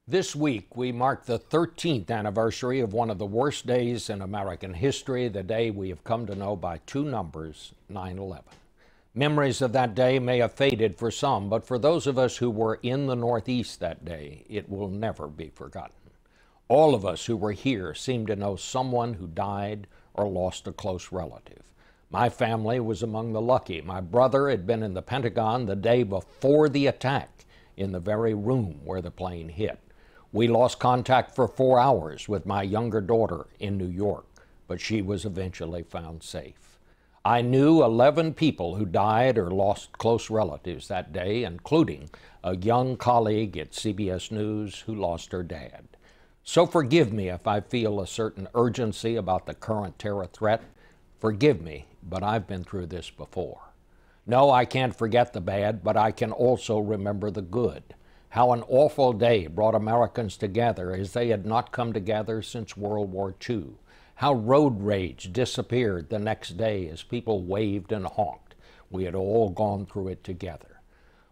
This week, we mark the 13th anniversary of one of the worst days in American history, the day we have come to know by two numbers, 9/11. Memories of that day may have faded for some, but for those of us who were in the Northeast that day, it will never be forgotten. All of us who were here seem to know someone who died or lost a close relative. My family was among the lucky. My brother had been in the Pentagon the day before the attack, in the very room where the plane hit. We lost contact for 4 hours with my younger daughter in New York, but she was eventually found safe. I knew 11 people who died or lost close relatives that day, including a young colleague at CBS News who lost her dad. So forgive me if I feel a certain urgency about the current terror threat. Forgive me, but I've been through this before. No, I can't forget the bad, but I can also remember the good. How an awful day brought Americans together as they had not come together since World War II. How road rage disappeared the next day as people waved and honked. We had all gone through it together.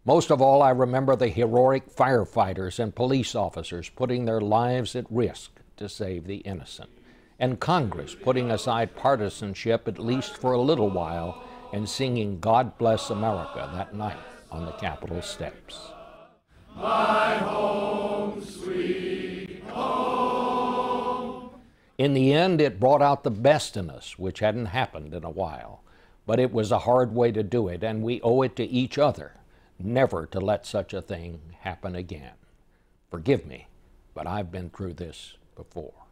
Most of all, I remember the heroic firefighters and police officers putting their lives at risk to save the innocent, and Congress putting aside partisanship at least for a little while and singing God Bless America that night on the Capitol steps. My home, sweet home. In the end, it brought out the best in us, which hadn't happened in a while. But it was a hard way to do it, and we owe it to each other never to let such a thing happen again. Forgive me, but I've been through this before.